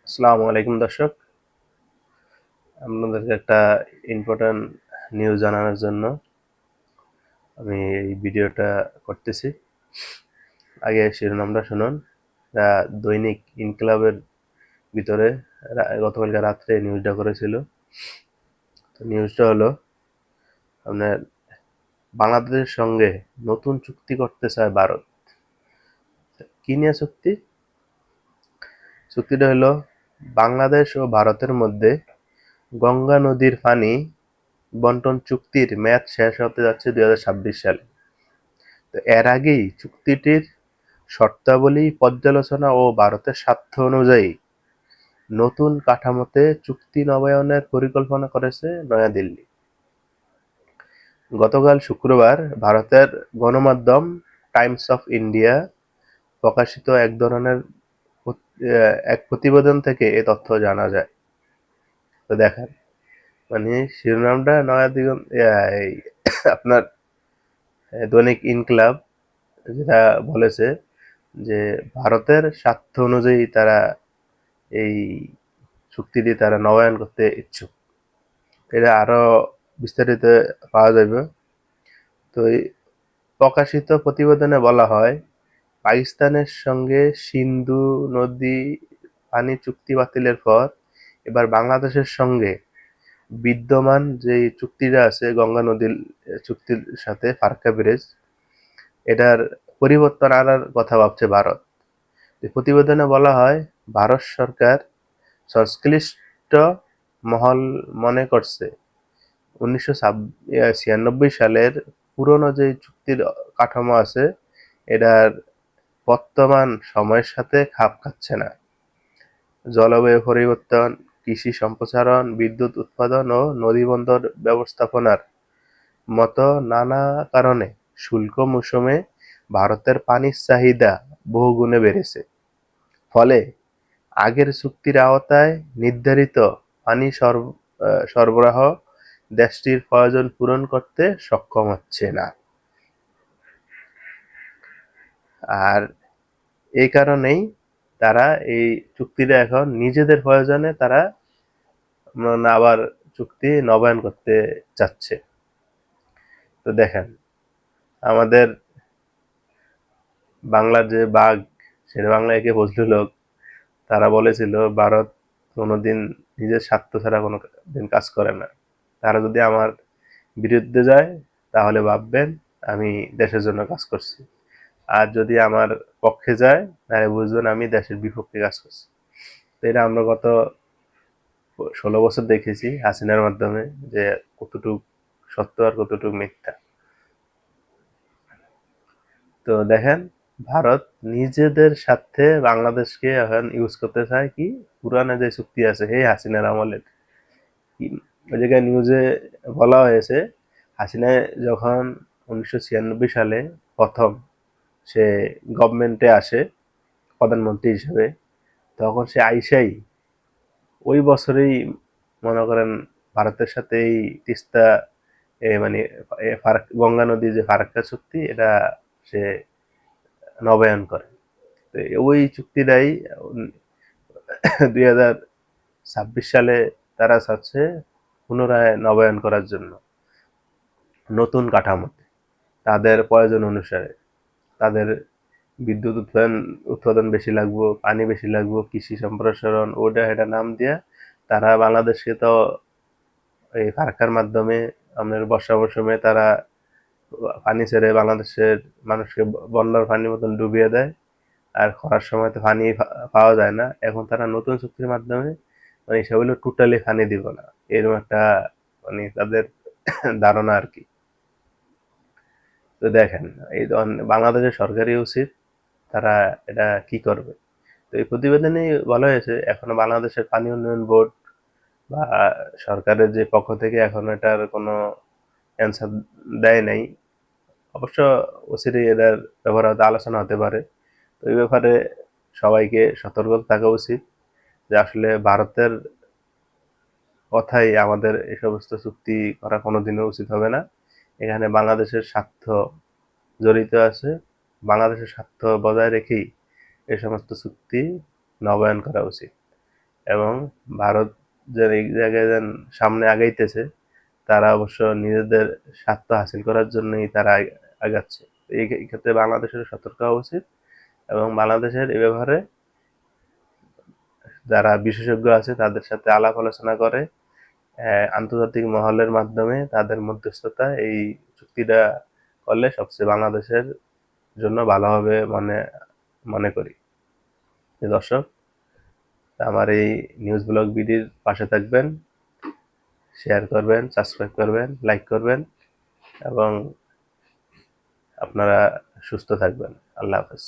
আসসালামু আলাইকুম দর্শক, আপনাদেরকে একটা ইম্পর্ট্যান্ট নিউজ জানানোর জন্য আমি এই ভিডিওটা করতেছি। আগে শিরোনামটা শুনুন। দৈনিক ইনকিলাবের ভিতরে গতকালকে রাত্রে নিউজটা করেছিল। তো নিউজটা হলো আপনার বাংলাদেশের সঙ্গে নতুন চুক্তি করতে চায় ভারত। কি নিয়ে চুক্তি? চুক্তিটা হলো বাংলাদেশ ও ভারতের মধ্যে গঙ্গা নদীর পানি বন্টন চুক্তির মেয়াদ শেষ হতে যাচ্ছে 2026 সালে। তো এর আগেই চুক্তিটির শর্তাবলী পর্যালোচনা ও ভারতের স্বার্থ অনুযায়ী নতুন কাঠামোতে চুক্তি নবায়নের পরিকল্পনা করেছে নয়াদিল্লি। গতকাল শুক্রবার ভারতের গণমাধ্যম টাইমস অফ ইন্ডিয়া প্রকাশিত এক প্রতিবেদন থেকে এ তথ্য জানা যায়। তো দেখেন, মানে শিরোনামটা আপনার দৈনিক ইনকিলাব যেটা বলেছে যে ভারতের স্বার্থ অনুযায়ী তারা এই চুক্তিটি তারা নবায়ন করতে ইচ্ছুক। এটা আরো বিস্তারিত পাওয়া যাবে। তো এই প্রকাশিত প্রতিবেদনে বলা হয়, পাকিস্তানের সঙ্গে সিন্ধু নদী পানি চুক্তি বাতিলের পর এবার বাংলাদেশের সঙ্গে বিদ্যমান যে চুক্তিটা আছে গঙ্গা নদীর চুক্তির সাথে ফারাক্কা ব্রিজ, এটার পরিবর্তন আনার কথা ভাবছে ভারত। প্রতিবেদনে বলা হয়, ভারত সরকার সংশ্লিষ্ট মহল মনে করছে 1996 সালের পুরনো যে চুক্তির কাঠামো আছে এটার বর্তমান সময়ের সাথে খাপ খাচ্ছে না। জলবায়ু পরিবর্তন, কৃষি সম্প্রসারণ, বিদ্যুৎ উৎপাদন ও নদীবন্দর ব্যবস্থাপনার মতো নানা কারণে শুল্ক মৌসুমে ভারতের পানির চাহিদা বহুগুণে বেড়েছে। ফলে আগের চুক্তির আওতায় নির্ধারিত পানি সরবরাহ দেশটির প্রয়োজন পূরণ করতে সক্ষম হচ্ছে না। আর এই কারণেই তারা এই চুক্তিটা এখন নিজেদের প্রয়োজনে তারা আবার চুক্তি নবায়ন করতে চাচ্ছে। তো দেখেন, আমাদের বাংলার যে বাঘ, শেরে বাংলা একে ফজলুল হক, তারা বলেছিল ভারত কোনোদিন নিজের স্বার্থ ছাড়া কোনো দিন কাজ করে না। তারা যদি আমার বিরুদ্ধে যায় তাহলে ভাববেন আমি দেশের জন্য কাজ করছি, আর যদি আমার পক্ষে যায় তাহলে বুঝবেন আমি দেশের বিপক্ষে কাজ করছি। তো এটা আমরা গত 16 বছর দেখেছি হাসিনার মাধ্যমে যে কতটুক সত্য আর কতটুক মিথ্যা। তো দেখেন, ভারত নিজেদের স্বার্থে বাংলাদেশকে এখন ইউজ করতে চায় কি, পুরানো যে চুক্তি আছে এই হাসিনার আমলের। ওই জায়গায় নিউজে বলা হয়েছে, হাসিনা যখন 1996 সালে প্রথম সে গভর্নমেন্টে আসে প্রধানমন্ত্রী হিসেবে, তখন সে আইসাই ওই বছরেই মনে করেন ভারতের সাথে এই তিস্তা মানে গঙ্গা নদী যে ফারাক্কা চুক্তি এটা সে নবায়ন করে। তো ওই চুক্তিটাই 2026 সালে তারা চাচ্ছে পুনরায় নবায়ন করার জন্য নতুন কাঠামোতে তাদের প্রয়োজন অনুসারে। তাদের বিদ্যুৎ উৎপাদন বেশি লাগবো, পানি বেশি লাগবো, কৃষি সম্প্রসারণ ওটা এটা নাম দিয়া তারা বাংলাদেশকে তো এই ফারাক্কার মাধ্যমে আপনার বর্ষা মৌসুমে তারা পানি ছেড়ে বাংলাদেশের মানুষকে বন্যার পানির মতন ডুবিয়ে দেয়। আর খরার সময় তো পানি পাওয়া যায় না। এখন তারা নতুন চুক্তির মাধ্যমে মানে সেগুলো টোটালি পানি দিব না, এরকম একটা মানে তাদের ধারণা আর কি। তো দেখেন, এই বাংলাদেশের সরকারই উচিত তারা এটা কি করবে। তো এই প্রতিবেদনে বলা হয়েছে এখনো বাংলাদেশের পানি উন্নয়ন বোর্ড বা সরকারের যে পক্ষ থেকে এখন এটার কোনো অ্যান্সার দেয় নাই। অবশ্য অচিরেই এটার ব্যাপারে হয়তো আলোচনা হতে পারে। তো এই ব্যাপারে সবাইকে সতর্ক থাকা উচিত যে আসলে ভারতের কথাই আমাদের এই সমস্ত চুক্তি করা কোনোদিনও উচিত হবে না। এখানে বাংলাদেশের স্বার্থ জড়িত আছে। বাংলাদেশের স্বার্থ বজায় রেখেই এই সমস্ত চুক্তি নবায়ন করা উচিত। এবং ভারত যে এই জায়গায় যেন সামনে আগাইতেছে, তারা অবশ্য নিজেদের স্বার্থ হাসিল করার জন্যই তারা আগাচ্ছে। এই ক্ষেত্রে বাংলাদেশের সতর্ক হওয়া উচিত এবং বাংলাদেশের এ ব্যাপারে যারা বিশেষজ্ঞ আছে তাদের সাথে আলাপ আলোচনা করে আন্তর্জাতিক মহলের মাধ্যমে তাদের মধ্যস্থতা এই চুক্তিটা করলে সবচেয়ে বাংলাদেশের জন্য ভালো হবে মনে করি। দর্শক, আমার এই নিউজ ব্লগ বিডির পাশে থাকবেন, শেয়ার করবেন, সাবস্ক্রাইব করবেন, লাইক করবেন এবং আপনারা সুস্থ থাকবেন। আল্লাহ হাফেজ।